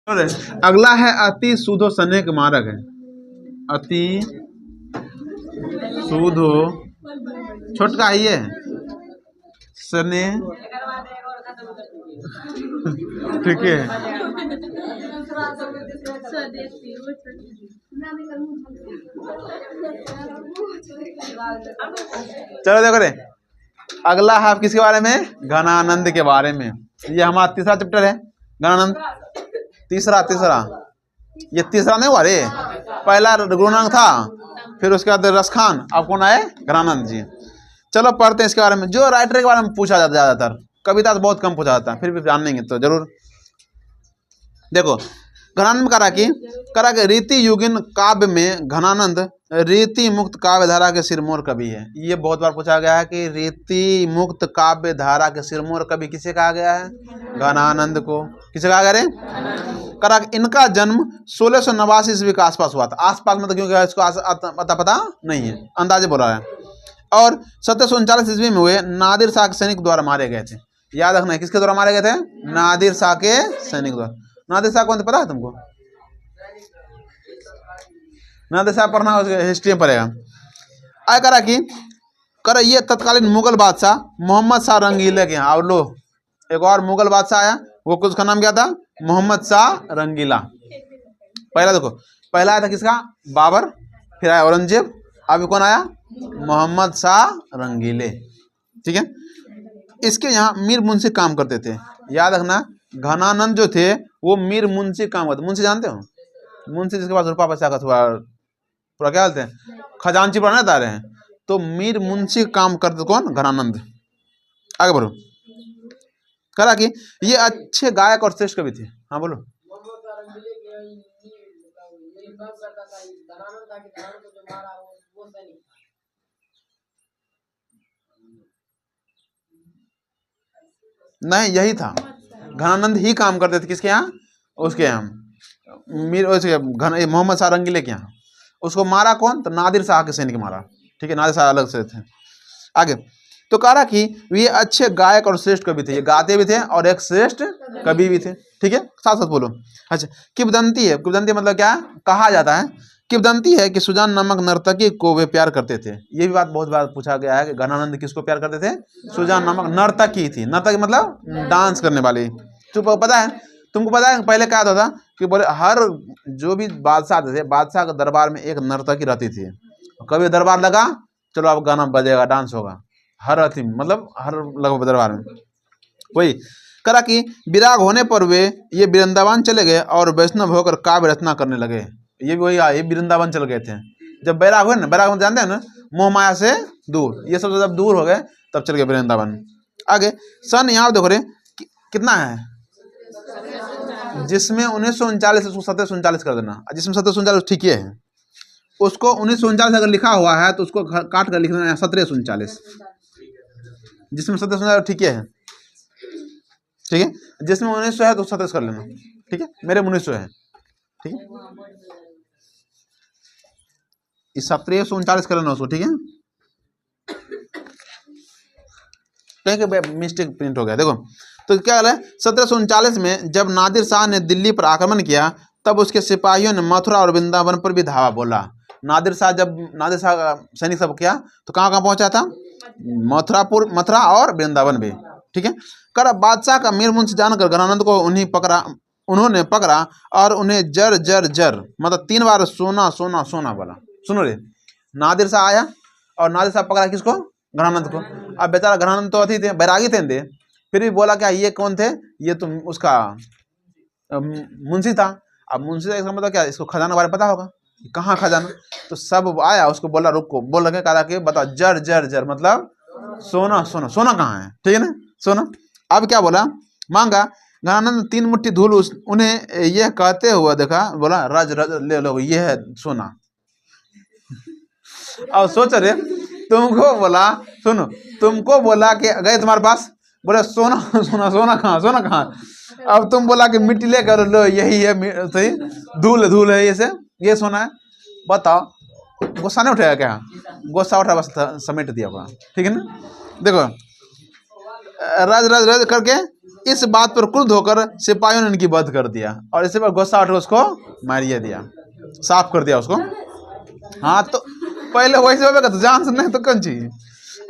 अगला है अति सूधो सने के मारक है। अति सूधो छोटका ही है सने, ठीक है। चलो देखो रे, अगला है किसके बारे में? घनानंद के बारे में। ये हमारा तीसरा चैप्टर है घनानंद। तीसरा ये तीसरा नहीं हुआ रे, पहला गुरु नानक था, फिर उसके बाद रसखान, अब कौन आए? घनानंद जी। चलो पढ़ते हैं इसके बारे में। जो राइटर के बारे में पूछा जाता ज्यादातर, कविता तो बहुत कम पूछा जाता है, फिर भी जानेंगे तो जरूर। देखो घनानंद में करा कि रीति युगिन काव्य में घनानंद रीति मुक्त काव्य धारा के सिरमौर कवि है। ये बहुत बार पूछा गया है कि रीति मुक्त काव्य धारा के सिरमौर कवि किसे कहा गया है? घनानंद को। किसे कहा गया रे? करा इनका जन्म 1689 ईस्वी के आसपास हुआ था। आसपास मतलब क्योंकि इसको पता नहीं है, अंदाजे बोला है। और 1739 ईस्वी में हुए नादिर शाह के सैनिक द्वारा मारे गए थे। याद रखना है, किसके द्वारा मारे गए थे? नादिर शाह के सैनिक द्वारा। नादिर शाह कौन थे पता है तुमको? नादिर शाह पढ़ना हिस्ट्री में पड़ेगा। आय करा ये तत्कालीन मुगल बादशाह मोहम्मद शाह रंगीले के यहाँ। और लो एक और मुगल बादशाह आया, वो कुछ का नाम क्या था? मोहम्मद शाह रंगीला। पहला देखो, पहला आया था किसका? बाबर, फिर आया औरंगजेब, अभी कौन आया? मोहम्मद शाह रंगीले। ठीक है। इसके यहाँ मीर मुंशी काम करते थे। याद रखना, घनानंद जो थे वो मीर मुंशी काम करते। मुंशी जानते हो? मुंशी जिसके पास रुपया पैसा का पूरा क्या बोलते हैं, खजांची पर बता रहे हैं, तो मीर मुंशी काम करते कौन? घनानंद। आगे बढ़ो। करा कि ये अच्छे गायक और श्रेष्ठ कवि थे। हाँ बोलो। नहीं, यही था, घनानंद ही काम करते थे। किसके यहाँ? उसके यहाँ, मोहम्मद शाह रंगीले के यहाँ। उसको मारा कौन? तो नादिर शाह के सैनिक मारा। ठीक है, नादिर शाह अलग से थे। आगे तो कहा कि ये अच्छे गायक और श्रेष्ठ कवि थे। ये गाते भी थे और एक श्रेष्ठ कवि भी थे। ठीक है, साथ साथ बोलो। अच्छा, किंवदंती है। किंवदंती मतलब क्या? कहा जाता है, किंवदंती है कि सुजान नामक नर्तकी को वे प्यार करते थे। ये भी बात बहुत बार पूछा गया है कि घनानंद किसको प्यार करते थे? सुजान नामक नर्तकी थी। नर्तकी मतलब डांस करने वाली। तो पता है तुमको? पता है पहले क्या होता था कि बोले हर जो भी बादशाह आते थे, बादशाह के दरबार में एक नर्तकी रहती थी। कभी दरबार लगा, चलो अब गाना बजेगा, डांस होगा। हर अथी मतलब हर लगभग दरबार में वही। करा कि विराग होने पर वे ये वृंदावन चले गए और वैष्णव होकर काव्य रचना करने लगे। ये भी वही, ये वृंदावन चल गए थे जब बैराग हुए ना। बैराग में जानते हैं ना, मोह माया से दूर। ये सब जब दूर हो गए तब चल गए वृंदावन। आगे सन यहाँ देखो रे कितना है, जिसमें 1939 उसको 1739 कर देना। जिसमें 1739 ठीक है, उसको 1939 अगर लिखा हुआ है तो उसको काट कर लिखना है 1739। जिसमें 1739 ठीक है, ठीक है। जिसमें 1900 है तो 17 कर लेना। ठीक है, मेरे 1900 है। ठीक है, 1739 कर लेना उसको। ठीक है, कहीं मिस्टेक प्रिंट हो गया। देखो तो क्या है, 1739 में जब नादिर शाह ने दिल्ली पर आक्रमण किया तब उसके सिपाहियों ने मथुरा और वृंदावन पर भी धावा बोला। नादिर शाह सैनिक सब किया तो कहाँ कहाँ पहुंचा था? मथुरा और वृंदावन भी। ठीक है। कर बादशाह का मीर मुंशी जानकर घनानंद को उन्होंने पकड़ा और उन्हें जर जर जर मतलब 3 बार सोना सोना सोना बोला। सुनो रे, नादिर शाह आया और नादिर शाह पकड़ा किसको? घनानंद को। अब बेचारा घनानंद तो अथी थे, बैरागी थे, फिर भी बोला क्या ये कौन थे? ये तुम उसका मुंशी था। अब मुंशी इसका मतलब क्या? इसको खजाना बारे पता होगा, कहाँ खजाना। तो सब आया, उसको बोला रुको, बोल लगे कहा कि बता जर जर जर मतलब सोना सोना। सोना कहाँ है? ठीक है ना, सोना। अब क्या बोला? मांगा। घनानंद 3 मुट्ठी धूल उन्हें यह कहते हुए देखा, बोला रज रज ले लो, ये है सोना। अब सोच रहे, तुमको बोला, सुनो, तुमको बोला कि गए तुम्हारे पास, बोले सोना सोना सोना कहाँ? सोना कहाँ? अब तुम बोला कि मिट्टी ले कर लो, यही है सही, धूल धूल है, ये सोना है। बताओ, गुस्सा नहीं उठेगा क्या? गुस्सा उठा, बस समेट दिया पूरा। ठीक है ना। देखो रज रज रज करके इस बात पर क्रुद्ध होकर सिपाहियों ने उनकी वध कर दिया, और इसी पर गुस्सा उठ उसको मारिए दिया, साफ कर दिया उसको। हाँ तो पहले वैसे होगा तो जान से नहीं तो कौन चाहिए।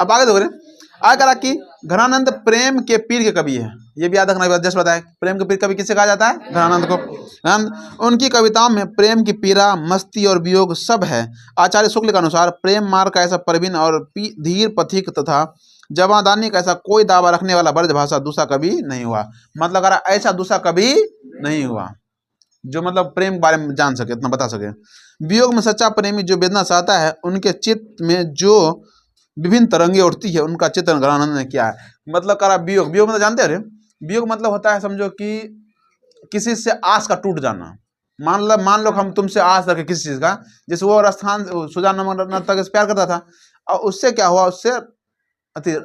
अब आगे देखो, आगे कहा कि घनानंद प्रेम के पीर के कवि है। ये भी याद रखना, जस्ट बताया प्रेम के पीर कवि किसे कहा जाता है? घनानंद को। उनकी कविताओं में प्रेम की पीड़ा, मस्ती और वियोग सब है। आचार्य शुक्ल के अनुसार प्रेम मार्ग का ऐसा प्रवीण और धीर पथिक तथा जवादानी का ऐसा कोई दावा रखने वाला ब्रजभाषा दूसरा कभी नहीं हुआ। मतलब अगर ऐसा दूसरा कभी नहीं हुआ जो मतलब प्रेम के बारे में जान सके, इतना बता सके। वियोग में सच्चा प्रेमी जो वेदना चाहता है, उनके चित्त में जो विभिन्न तरंगे उठती है, उनका चित्रण घनानंद ने किया है। मतलब करा वियोग, वियोग मतलब जानते हैं? वियोग मतलब होता है, समझो कि किसी से आस का टूट जाना। मान लो हम तुमसे आस रखे किसी चीज का, जैसे वो राजस्थान सुजान नामक नर्तक से प्यार करता था, और उससे क्या हुआ, उससे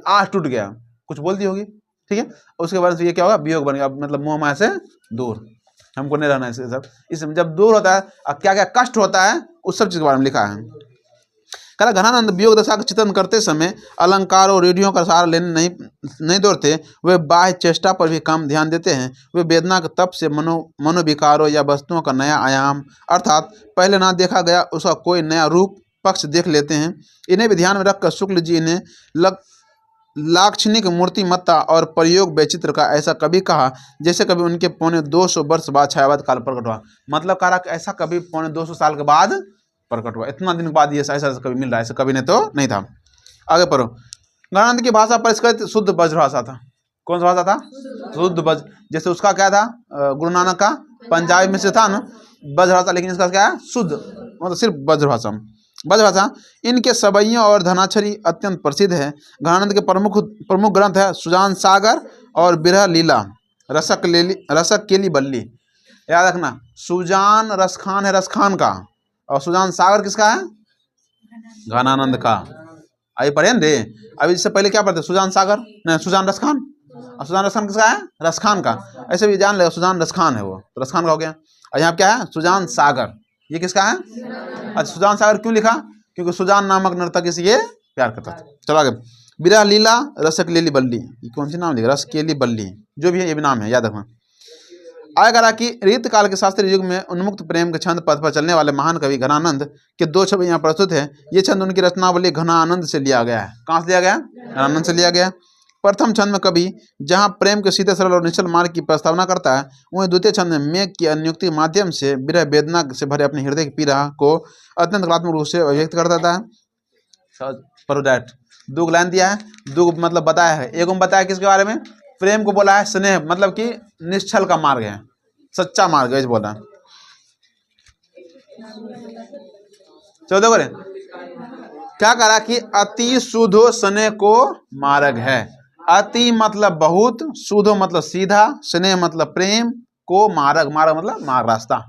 आस टूट गया, कुछ बोल दी होगी, ठीक है। उसके बाद ये क्या होगा, वियोग बन गया, मतलब मोह माया से दूर, हमको नहीं रहना है सब। इसमें जब दूर होता है और क्या क्या कष्ट होता है, उस सब चीज के बारे में लिखा है। कह घनानंद वियोग दशा का चिंतन करते समय अलंकार और रूढ़ियों का सहारा लेने नहीं दौड़ते। वे बाह्य चेष्टा पर भी कम ध्यान देते हैं। वे वेदना के तप से मनोविकारों या वस्तुओं का नया आयाम, अर्थात पहले ना देखा गया उसका कोई नया रूप पक्ष देख लेते हैं। इन्हें भी ध्यान में रखकर शुक्ल जी ने लाक्षणिक मूर्तिमत्ता और प्रयोग वैचित्र का ऐसा कभी कहा जैसे कभी उनके 250 वर्ष बाद छायावाद काल प्रकट हुआ। मतलब कहा कि ऐसा कभी 250 साल के बाद प्रकट हुआ, इतना दिन के बाद ये ऐसा कभी मिल रहा है, ऐसा कभी नहीं तो नहीं था। आगे पढ़ो। घनानंद की भाषा परिष्कृत शुद्ध ब्रजभाषा था। कौन सा भाषा था? शुद्ध ब्रज। जैसे उसका क्या था, गुरु नानक का पंजाबी में से था ना ब्रजभाषा, लेकिन इसका क्या है, शुद्ध, मतलब सिर्फ ब्रजभाषा। ब्रजभाषा इनके सवैयों और धनाक्षरी अत्यंत प्रसिद्ध है। घनानंद के प्रमुख ग्रंथ है सुजान सागर और बिरह लीला, रसक केली बल्ली। याद रखना, सुजान रसखान है रसखान का, और सुजान सागर किसका है? घनानंद का। अभी पढ़े रे, अभी इससे पहले क्या पढ़ते? सुजान सागर नहीं, सुजान रसखान। और सुजान रसखान किसका है? रसखान का। ऐसे भी जान ले, सुजान रसखान है वो, तो रसखान का हो गया। और यहाँ क्या है? सुजान सागर, ये किसका है? अच्छा, सुजान सागर क्यों लिखा? क्योंकि सुजान नामक नर्तक से ये प्यार करता था। चलो आगे। बिरह लीला, रसक लेली बल्ली, ये कौन सी नाम लिखा? रस केली बल्ली, जो भी है ये भी नाम है, याद रखना। आगे कहा कि रीत काल के शास्त्रीय युग में उन्मुक्त प्रेम के छंद पथ पर चलने वाले महान कवि घनानंद के 2 छवि यहाँ प्रस्तुत है। ये छंद उनकी रचनावली घनानंद से लिया गया है। कहाँ से लिया गया? घनानंद से लिया गया। प्रथम छंद में कवि जहाँ प्रेम के सीधे सरल और निश्चल मार्ग की प्रस्तावना करता है, वहीं द्वितीय छंद में मेघ की अनुक्ति के माध्यम से विरह वेदना से भरे अपने हृदय की पीड़ा को अत्यंत कलात्मक रूप से अभिव्यक्त कर देता है। प्रोडक्ट 2 लाइन दिया है, 2 मतलब बताया है। एक बताया किसके बारे में? प्रेम को बोला है स्नेह, मतलब कि निश्चल का मार्ग है, सच्चा मार्ग है बोला। चलो देखो रे, क्या करा कि अति शुद्धो स्नेह को मार्ग है। अति मतलब बहुत, शुद्धो मतलब सीधा, स्नेह मतलब प्रेम, को मार्ग, मार्ग मतलब मार्ग, रास्ता।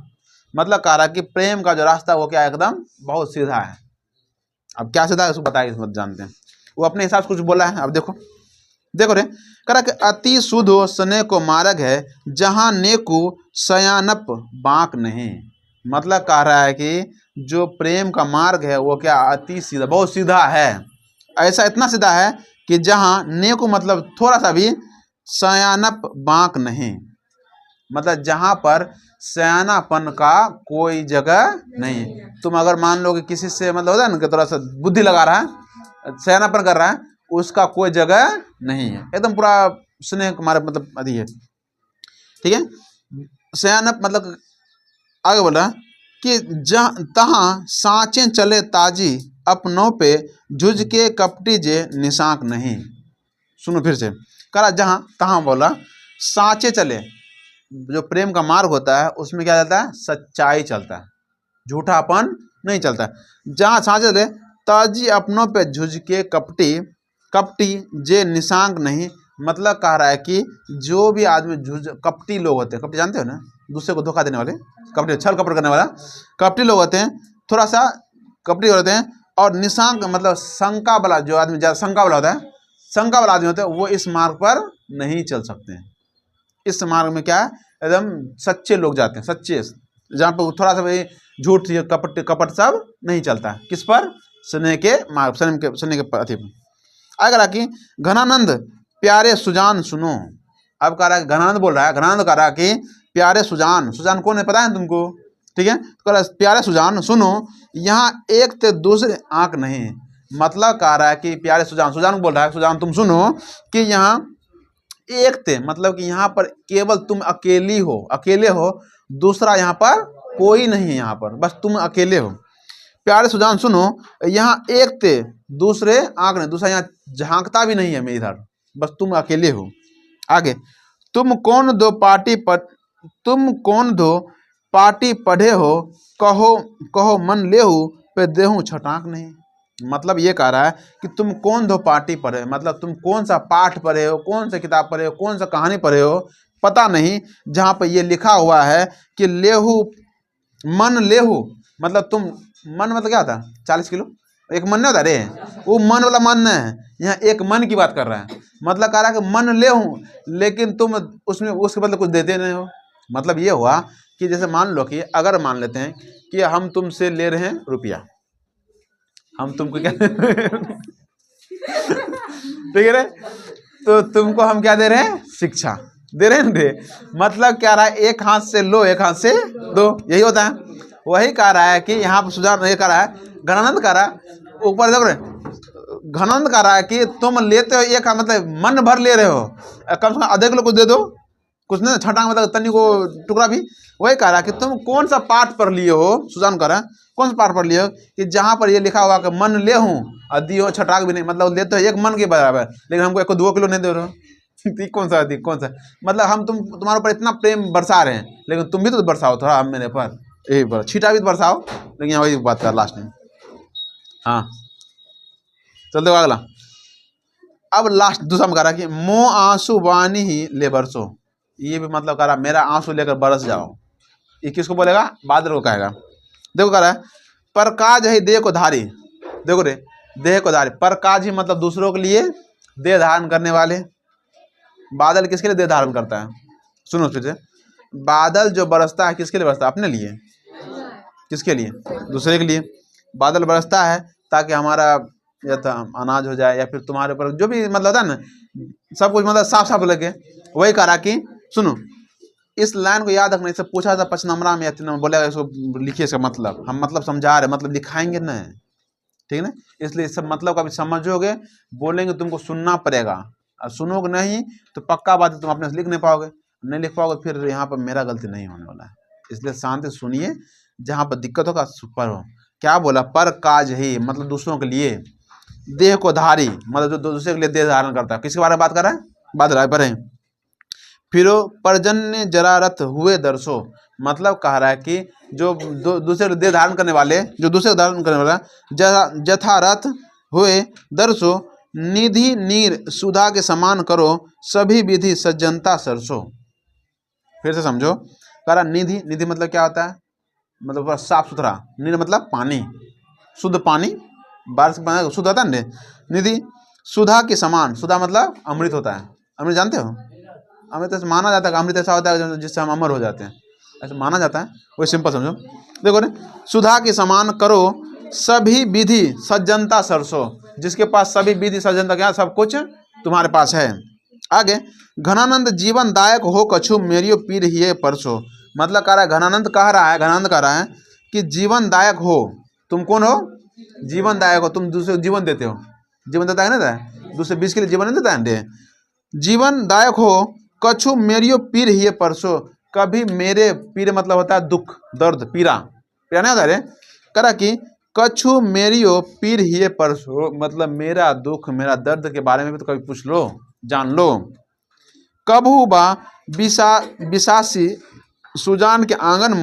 मतलब कह रहा कि प्रेम का जो रास्ता वो क्या एकदम बहुत सीधा है। अब क्या सीधा है उसको बताइए, मत जानते हैं, वो अपने हिसाब से कुछ बोला है। अब देखो रे, कह कि अति शुद्धो स्नेह को मार्ग है जहाँ नेकु सयानप बाँक नहीं। मतलब कह रहा है कि जो प्रेम का मार्ग है वो क्या अति सीधा, बहुत सीधा है। ऐसा इतना सीधा है कि जहाँ नेकु मतलब थोड़ा सा भी, सयानप बाँक नहीं, मतलब जहाँ पर सयानापन का कोई जगह नहीं। तुम अगर मान लो कि किसी से मतलब होता है ना कि थोड़ा सा बुद्धि लगा रहा है, सयानापन कर रहा है, उसका कोई जगह नहीं है, एकदम पूरा स्नेह तुम्हारे मतलब अधि है, ठीक है। सयानप मतलब आगे बोला कि जहाँ तहाँ सांचे चले ताजी अपनों पे झुझ के कपटी जे निशाक नहीं। सुनो फिर से, करा जहाँ तहाँ बोला सांचे चले, जो प्रेम का मार्ग होता है उसमें क्या चलता है? सच्चाई चलता है, झूठापन नहीं चलता। जहाँ सांचे चले ताजी अपनों पे झुझ के कपटी जे निशांक नहीं। मतलब कह रहा है कि जो भी आदमी कपटी लोग होते हैं, कपटी जानते हो ना, दूसरे को धोखा देने वाले, कपटी छल कपट करने वाला, कपटी लोग होते हैं, थोड़ा सा कपटी होते हैं। और निशांक मतलब शंका वाला, जो आदमी ज़्यादा शंका वाला होता है, शंका वाला आदमी होता है, वो इस मार्ग पर नहीं चल सकते हैं। इस मार्ग में क्या है, एकदम सच्चे लोग जाते हैं, सच्चे, जहाँ पर थोड़ा सा भाई झूठ कपट सब नहीं चलता है। किस पर? स्नेह के मार्ग, स्नेह के अति। अगर कि घनानंद प्यारे सुजान सुनो, अब कह रहा है घनानंद बोल रहा है, घनानंद कह रहा है कि प्यारे सुजान, सुजान कौन है पता है तुमको, ठीक है, तो कह रहा है प्यारे सुजान सुनो, यहाँ एक ते दूसरे आंख नहीं, मतलब कह रहा है कि प्यारे सुजान, सुजान बोल रहा है सुजान तुम सुनो कि यहाँ एक थे, मतलब कि यहाँ पर केवल तुम अकेले हो, दूसरा यहाँ पर कोई नहीं है, यहाँ पर बस तुम अकेले हो। प्यारे सुजान सुनो, यहाँ एक थे दूसरे आंख नहीं, दूसरा यहाँ झांकता भी नहीं है मैं इधर, बस तुम अकेले हो। आगे, तुम कौन दो पार्टी पढ़े हो, कहो मन लेहू पे देहूँ छटाक नहीं। मतलब ये कह रहा है कि तुम कौन दो पार्टी पढ़े, मतलब तुम कौन सा पाठ पढ़े हो, कौन सा किताब पढ़े हो, कौन सा कहानी पढ़े हो, पता नहीं, जहाँ पर ये लिखा हुआ है कि लेहू मन लेहू, मतलब तुम मन मतलब क्या होता है 40 किलो, एक मन नहीं होता रे, वो मन वाला मन नहीं है, यहाँ एक मन की बात कर रहा है। मतलब कह रहा है कि मन ले हूँ, लेकिन तुम उसमें उसके बदले कुछ देते नहीं हो। मतलब ये हुआ कि जैसे मान लो कि अगर मान लेते हैं कि हम तुमसे ले रहे हैं रुपया, हम तुमको क्या ठीक है रे, तो तुमको हम क्या दे रहे हैं, शिक्षा दे रहे हैं रे। मतलब क्या रहा है, एक हाथ से लो एक हाथ से दो, यही होता है। वही कह रहा है कि यहाँ पर सुधार ये कह रहा है, घनानंद कह रहा है, ऊपर देख रहे घनानंद कह रहा है कि तुम लेते हो एक, मतलब मन भर ले रहे हो, कम से कम आधे किलो कुछ दे दो, कुछ नहीं छटांग मतलब तनी को टुकड़ा भी। वही कह रहा है कि तुम कौन सा पाठ पढ़ लिए हो, सुजान कह रहा है कौन सा पाठ पढ़ लिए हो कि जहाँ पर ये लिखा हुआ कि मन ले हूँ और दी हो छटाक भी नहीं, मतलब लेते हो एक मन के बराबर, लेकिन हमको 1-2 किलो नहीं दे रहे हो। कौन सा, मतलब हम तुम्हारे ऊपर इतना प्रेम बरसा रहे हैं, लेकिन तुम भी तो बरसाओ थोड़ा हम मेरे पर, यही छीटा भी तो बरसाओ, लेकिन वही बात कर लास्ट में। हाँ चलते हो अगला। अब लास्ट दूसरा में कह रहा कि मो आंसू बानी ही ले बरसो, ये भी मतलब कह रहा मेरा आंसू लेकर बरस जाओ। ये किसको बोलेगा, बादल को कहेगा। देखो कह रहा है परकाज है देह को धारी, देखो रे देह को धारी, परकाज ही मतलब दूसरों के लिए देह धारण करने वाले। बादल किसके लिए देह धारण करता है, सुनो फिर से, बादल जो बरसता है किसके लिए बरसता है, अपने लिए, किसके लिए, दूसरे के लिए। बादल बरसता है ताकि हमारा या तो अनाज हो जाए, या फिर तुम्हारे ऊपर जो भी मतलब होता है ना, सब कुछ मतलब साफ साफ लगे। वही कहा कि सुनो इस लाइन को याद रखना, इससे पूछा था 5 नंबर में या 3 नंबर, बोलेगा इसको लिखिए, इसका मतलब हम मतलब समझा रहे, मतलब लिखाएंगे ना, ठीक है ना, इसलिए सब मतलब कभी समझोगे, बोलेंगे तुमको सुनना पड़ेगा, और सुनोगे नहीं तो पक्का बात है तुम अपने से लिख नहीं पाओगे, नहीं लिख पाओगे, फिर यहाँ पर मेरा गलती नहीं होने वाला है। इसलिए शांति सुनिए, जहाँ पर दिक्कत होगा सुपर हो। क्या बोला, पर काज ही मतलब दूसरों के लिए, देह को धारी मतलब जो दूसरे के लिए देह धारण करता है। किसके बारे में बात कर रहा है, बादल पर है। फिर पर्जन्य जरारत हुए दर्शो, मतलब कह रहा है कि जो दूसरे को देह धारण करने वाले, जो दूसरे को धारण करने वाला, जथारथ हुए दर्शो, निधि नीर सुधा के समान करो, सभी विधि सज्जनता सरसो। फिर से समझो, कह रहा निधि, निधि मतलब क्या होता है, मतलब साफ सुथरा, नीर मतलब पानी, शुद्ध पानी, बारिश का पानी शुद्ध होता है ना। निधि सुधा के समान, सुधा मतलब अमृत होता है, अमृत जानते हो, अमृत ऐसे माना जाता है, अमृत ऐसा होता है जिससे हम अमर हो जाते हैं, ऐसा माना जाता है। वही सिंपल समझो, देखो रे सुधा के समान करो, सभी विधि सज्जनता सरसो, जिसके पास सभी विधि सज्जनता क्या सब कुछ तुम्हारे पास है। आगे, घनानंद जीवन दायक हो कछु मेरियो पीर ही परसो, मतलब कह रहा है घनानंद कह रहा है कि जीवन दायक हो, तुम कौन हो, जीवन दायक हो, तुम दूसरे को जीवन देते हो, जीवन देता है ना, दूसरे बीच के लिए जीवन नहीं देता है। जीवन दायक हो कछु मेरियो पीर ही परसो, कभी मेरे, पीर मतलब होता है दुख दर्द, पीरा नहीं होता रे, करा कि कछु मेरियो पीर ही परसो, मतलब मेरा दुख मेरा दर्द के बारे में भी तो कभी पूछ लो, जान लो। कभू बा बिसासी सुजान के आंगन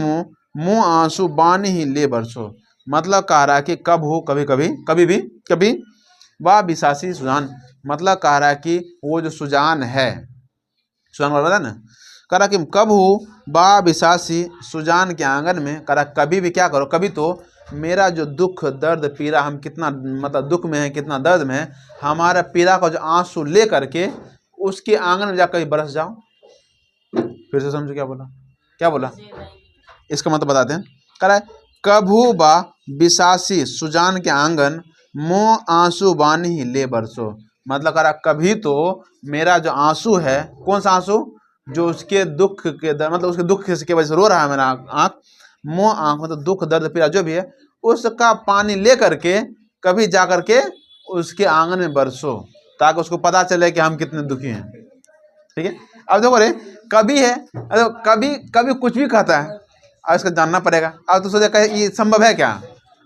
मुँह आंसू बानी ही ले बरसो, मतलब कह रहा है कि कब हो, कभी वाह बिसासी सुजान, मतलब कह रहा है कि वो जो सुजान है, सुजान बोल रहा है ना, कह रहा कि कब हो बा बिसासी सुजान के आंगन में, कह रहा कभी भी क्या करो, कभी तो मेरा जो दुख दर्द पीड़ा, हम कितना मतलब दुख में है, कितना दर्द में है, हमारा पीड़ा का जो आंसू ले करके उसके आंगन में जाकर बरस जाओ। फिर से समझो क्या बोला, इसका मतलब बताते हैं। कह रहा है कभू बा बिसासी सुजान के आंगन, मोह आंसू बानी ही ले बरसो, मतलब कह रहा कभी तो मेरा जो आंसू है, कौन सा आंसू, जो उसके दुख के मतलब उसके दुख की वजह से रो रहा है मेरा आंख, मुंह आंख मतलब दुख दर्द पीड़ा जो भी है, उसका पानी ले करके कभी जा करके उसके आंगन में बरसो, ताकि उसको पता चले कि हम कितने दुखी हैं। ठीक है, अब देखो रे, कभी है, कभी कभी कुछ भी कहता है, अब इसका जानना पड़ेगा। अब तो सोचा ये संभव है क्या,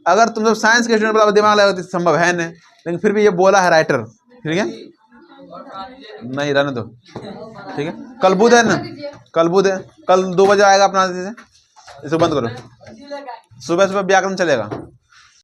अगर तुम सब साइंस के स्टूडेंट दिमाग लगा तो संभव है नहीं, लेकिन फिर भी ये बोला है राइटर। ठीक है, नहीं रहने दो। ठीक है, कल बुध है ना, कल बुध है, कल 2 बजे आएगा अपना, इसे बंद करो, सुबह सुबह व्याकरण चलेगा।